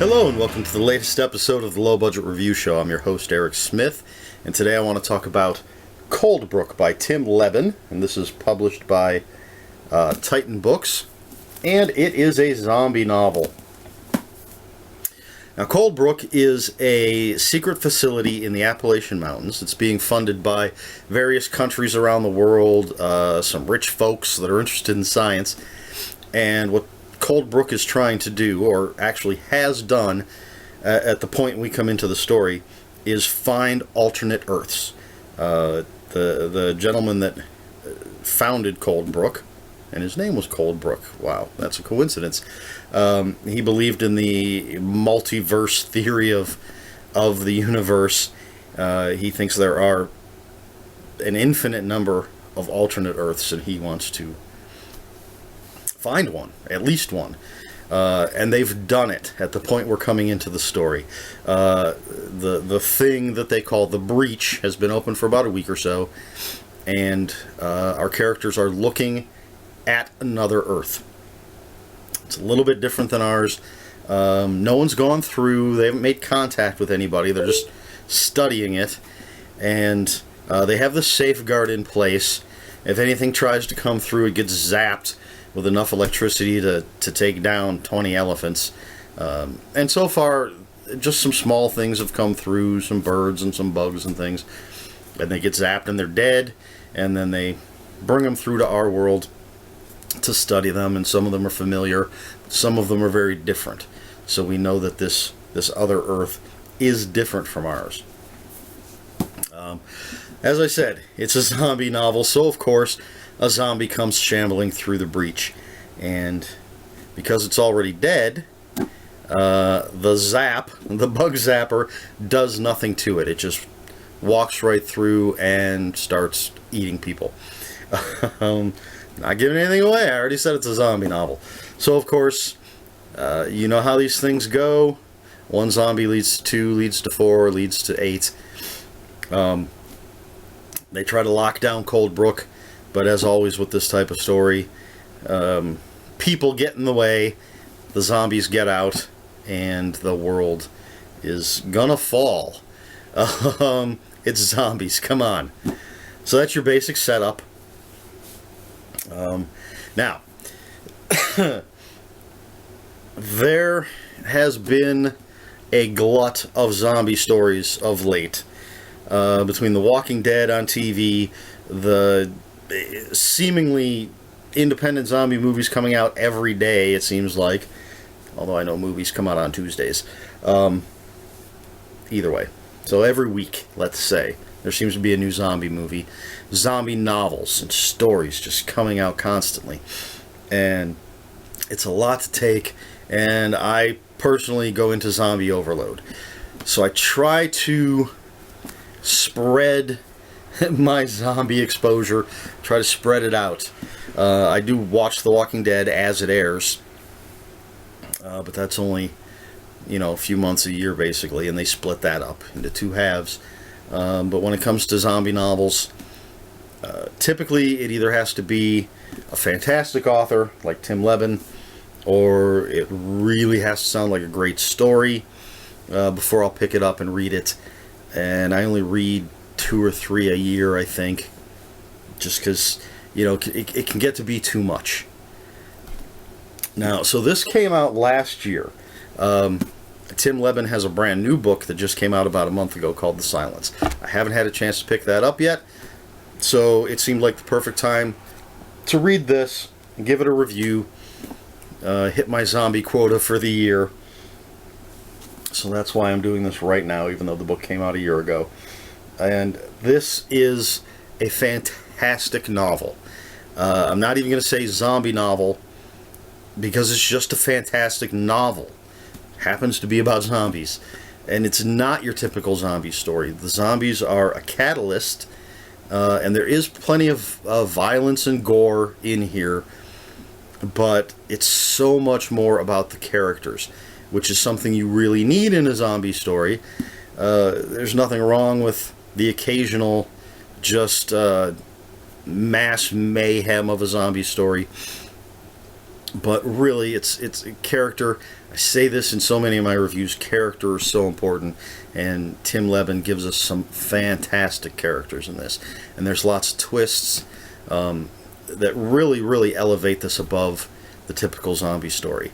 Hello and welcome to the latest episode of the Low Budget Review Show. I'm your host Eric Smith, and today I want to talk about Coldbrook by Tim Lebbon, and this is published by Titan Books, and it is a zombie novel. Now, Coldbrook is a secret facility in the Appalachian Mountains. It's being funded by various countries around the world, some rich folks that are interested in science, and what Coldbrook is trying to do, or actually has done at the point we come into the story, is find alternate Earths. The gentleman that founded Coldbrook, and his name was Coldbrook. Wow, that's a coincidence. He believed in the multiverse theory of the universe. He thinks there are an infinite number of alternate Earths, and he wants to find one, at least one. And they've done it at the point we're coming into the story. The thing that they call the breach has been open for about a week or so, and our characters are looking at another Earth. It's a little bit different than ours. No one's gone through, they haven't made contact with anybody, they're just studying it, and they have the safeguard in place. If anything tries to come through, it gets zapped with enough electricity to take down 20 elephants. And so far, just some small things have come through, some birds and some bugs and things, and they get zapped and they're dead, and then they bring them through to our world to study them, and some of them are familiar, some of them are very different. So we know that this other Earth is different from ours. As I said, it's a zombie novel, so of course a zombie comes shambling through the breach, and because it's already dead, the bug zapper, does nothing to it. It just walks right through and starts eating people. Not giving anything away, I already said it's a zombie novel. So of course, you know how these things go. One zombie leads to 2, leads to 4, leads to 8. They try to lock down Coldbrook, but as always with this type of story, people get in the way, the zombies get out, and the world is gonna fall. It's zombies, come on. So that's your basic setup. Now, there has been a glut of zombie stories of late. Between The Walking Dead on TV, the seemingly independent zombie movies coming out every day, it seems like. Although I know movies come out on Tuesdays. Either way. So every week, let's say, there seems to be a new zombie movie. Zombie novels and stories just coming out constantly. And it's a lot to take, and I personally go into zombie overload. So I try to spread my zombie exposure, try to spread it out. I do watch The Walking Dead as it airs, but that's only, a few months a year basically, and they split that up into 2 halves. But when it comes to zombie novels, typically it either has to be a fantastic author like Tim Lebbon, or it really has to sound like a great story before I'll pick it up and read it. And I only read 2 or 3 a year, I think, just because, it can get to be too much. Now, so this came out last year. Tim Lebbon has a brand new book that just came out about a month ago called The Silence. I haven't had a chance to pick that up yet, so it seemed like the perfect time to read this and give it a review, hit my zombie quota for the year. So that's why I'm doing this right now, even though the book came out a year ago. And this is a fantastic novel. I'm not even going to say zombie novel, because it's just a fantastic novel. Happens to be about zombies. And it's not your typical zombie story. The zombies are a catalyst, and there is plenty of violence and gore in here, but it's so much more about the characters, which is something you really need in a zombie story. There's nothing wrong with the occasional just mass mayhem of a zombie story, but really it's a character I say this in so many of my reviews, character is so important, and Tim Lebbon gives us some fantastic characters in this. And there's lots of twists that really, really elevate this above the typical zombie story.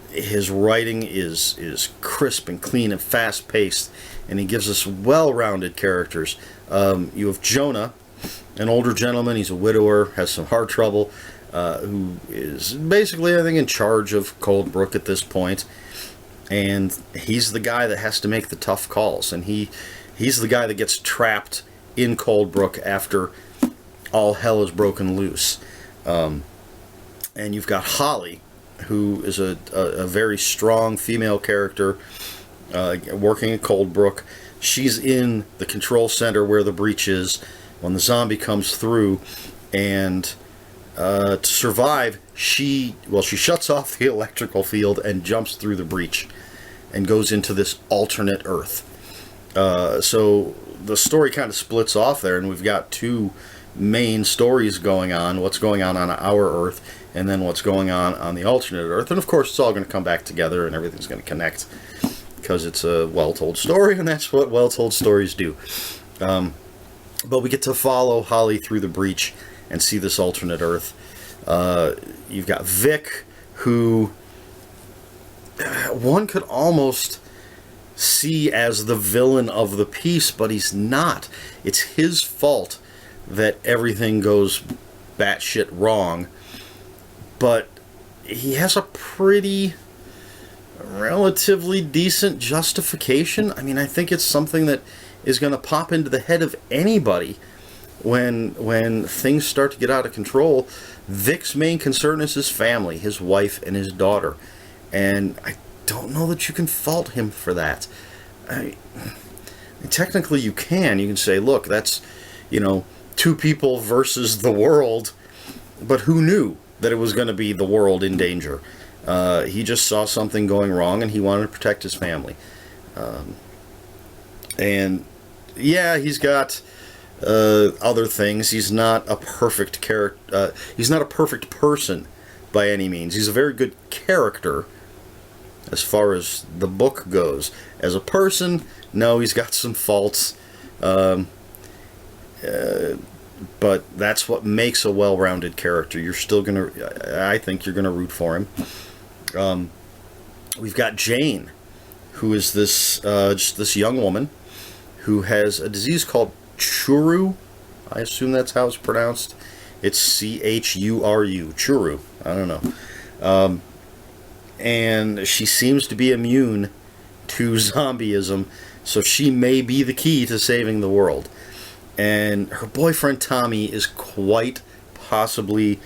His writing is crisp and clean and fast-paced, and he gives us well-rounded characters. You have Jonah, an older gentleman. He's a widower, has some heart trouble, who is basically, I think, in charge of Coldbrook at this point. And he's the guy that has to make the tough calls. And he's the guy that gets trapped in Coldbrook after all hell is broken loose. And you've got Holly, who is a very strong female character working at Coldbrook. She's in the control center where the breach is when the zombie comes through, and to survive, she shuts off the electrical field and jumps through the breach and goes into this alternate Earth. So the story kind of splits off there, and we've got two main stories going on: what's going on our Earth, and then what's going on the alternate Earth. And of course, it's all going to come back together, and everything's going to connect because it's a well-told story, and that's what well-told stories do. But we get to follow Holly through the breach and see this alternate Earth. You've got Vic, who one could almost see as the villain of the piece, but he's not. It's his fault that everything goes batshit wrong. But he has a pretty relatively decent justification. I mean, I think it's something that is going to pop into the head of anybody when things start to get out of control. Vic's main concern is his family, his wife and his daughter. And I don't know that you can fault him for that. Technically you can. You can say, look, that's, two people versus the world. But who knew that it was going to be the world in danger? He just saw something going wrong, and he wanted to protect his family. And yeah, he's got other things. He's not a perfect character. He's not a perfect person by any means. He's a very good character as far as the book goes. As a person, no, he's got some faults. But that's what makes a well-rounded character. You're still gonna, I think you're gonna root for him. We've got Jane, who is this just this young woman who has a disease called Churu. I assume that's how it's pronounced. It's Churu. Churu. I don't know. And she seems to be immune to zombieism, so she may be the key to saving the world. And her boyfriend Tommy is quite possibly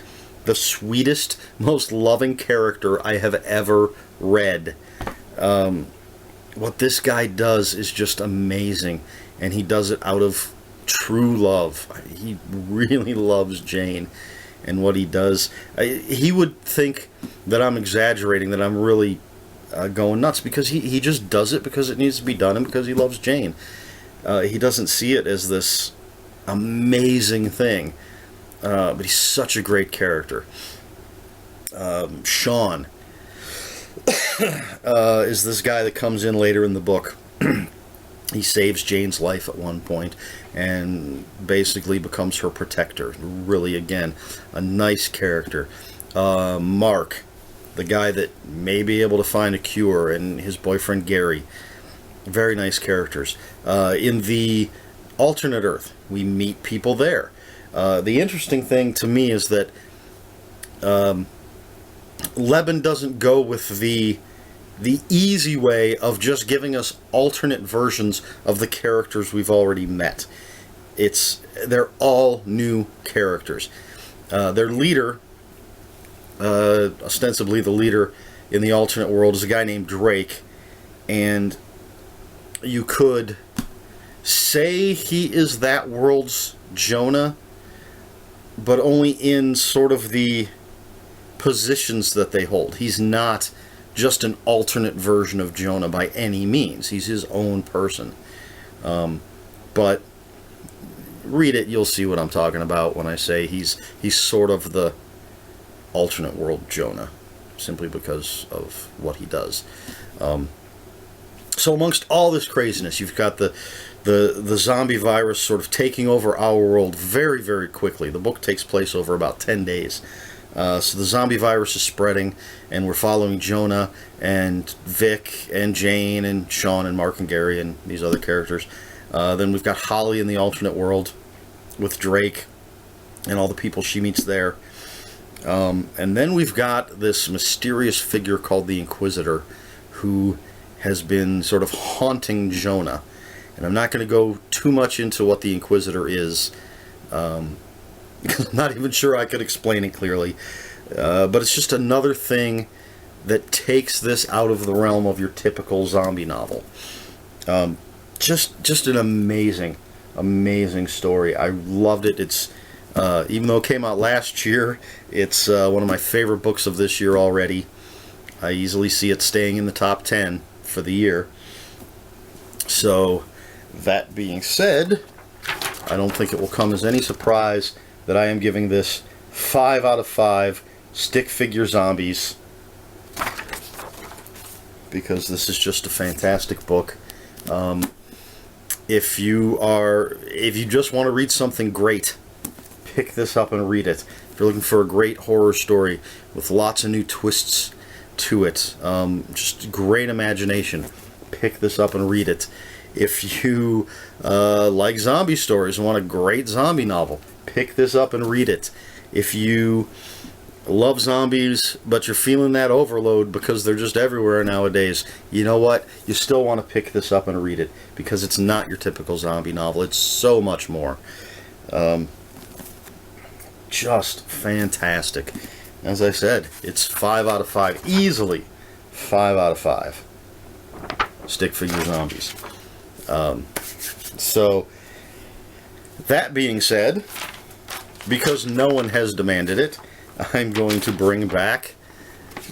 the sweetest, most loving character I have ever read. What this guy does is just amazing, and he does it out of true love. He really loves Jane and what he does. He would think that I'm exaggerating, that I'm really going nuts, because he just does it because it needs to be done and because he loves Jane. He doesn't see it as this amazing thing, but he's such a great character. Sean is this guy that comes in later in the book. He saves Jane's life at one point and basically becomes her protector. Really, again, a nice character. Mark, the guy that may be able to find a cure, and his boyfriend Gary. Very nice characters. In the alternate Earth, we meet people there. The interesting thing to me is that Lebbon doesn't go with the easy way of just giving us alternate versions of the characters we've already met. They're all new characters. Their leader, ostensibly the leader in the alternate world, is a guy named Drake, and you could say he is that world's Jonah, but only in sort of the positions that they hold. He's not just an alternate version of Jonah by any means. He's his own person. But read it, you'll see what I'm talking about when I say he's sort of the alternate world Jonah. simply because of what he does. So amongst all this craziness, you've got the zombie virus sort of taking over our world very, very quickly. The book takes place over about 10 days. So the zombie virus is spreading, and we're following Jonah and Vic and Jane and Sean and Mark and Gary and these other characters. Then we've got Holly in the alternate world with Drake and all the people she meets there. And then we've got this mysterious figure called the Inquisitor, who has been sort of haunting Jonah. And I'm not going to go too much into what the Inquisitor is, because I'm not even sure I could explain it clearly. But it's just another thing that takes this out of the realm of your typical zombie novel. Just an amazing, amazing story. I loved it. It's even though it came out last year, it's one of my favorite books of this year already. I easily see it staying in the top 10 for the year. So, that being said, I don't think it will come as any surprise that I am giving this 5 out of 5 stick figure zombies, because this is just a fantastic book. If you just want to read something great, pick this up and read it. If you're looking for a great horror story with lots of new twists to it, just great imagination, pick this up and read it. If you like zombie stories and want a great zombie novel, pick this up and read it. If you love zombies, but you're feeling that overload because they're just everywhere nowadays, you know what? You still want to pick this up and read it, because it's not your typical zombie novel. It's so much more. Just fantastic. As I said, it's 5 out of 5. Easily 5 out of 5. Stick figure zombies. So, that being said, because no one has demanded it, I'm going to bring back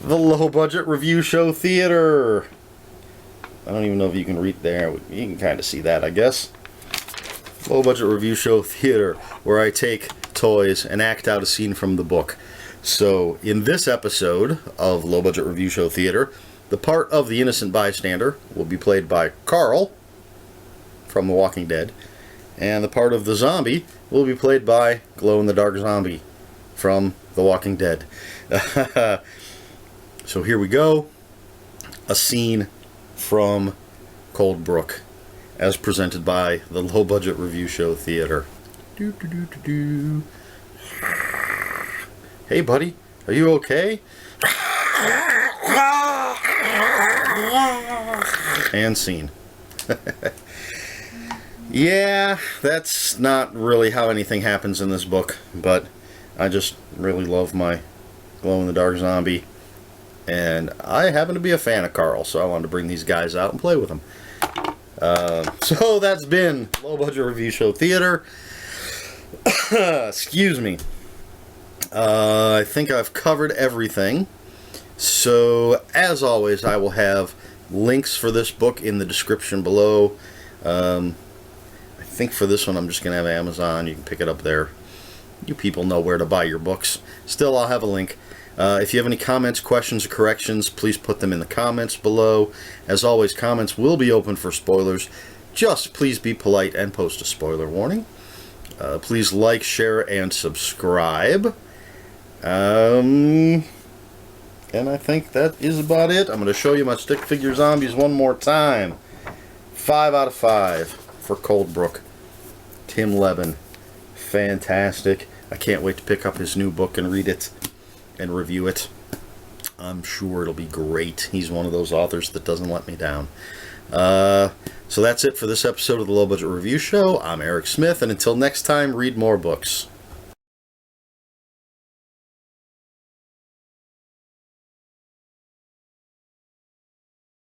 the Low Budget Review Show Theater. I don't even know if you can read there. You can kind of see that, I guess. Low Budget Review Show Theater, where I take toys and act out a scene from the book. So, in this episode of Low Budget Review Show Theater, the part of the innocent bystander will be played by Carl from The Walking Dead, and the part of the zombie will be played by glow-in-the-dark zombie from The Walking Dead. So here we go. A scene from Coldbrook, as presented by the Low Budget Review Show Theater. Hey, buddy, are you okay? And scene. Yeah, that's not really how anything happens in this book, but I just really love my glow-in-the-dark zombie, and I happen to be a fan of Carl, so I wanted to bring these guys out and play with them. So that's been Low Budget Review Show Theater. Excuse me. I think I've covered everything. So, as always, I will have links for this book in the description below. I think for this one I'm just going to have Amazon. You can pick it up there. You people know where to buy your books. Still, I'll have a link. If you have any comments, questions, or corrections, please put them in the comments below. As always, comments will be open for spoilers. Just please be polite and post a spoiler warning. Please like, share, and subscribe. And I think that is about it. I'm going to show you my stick figure zombies one more time. 5 out of 5 for Coldbrook. Tim Lebbon. Fantastic. I can't wait to pick up his new book and read it and review it. I'm sure it'll be great. He's one of those authors that doesn't let me down. So that's it for this episode of the Low Budget Review Show. I'm Eric Smith, and until next time, read more books.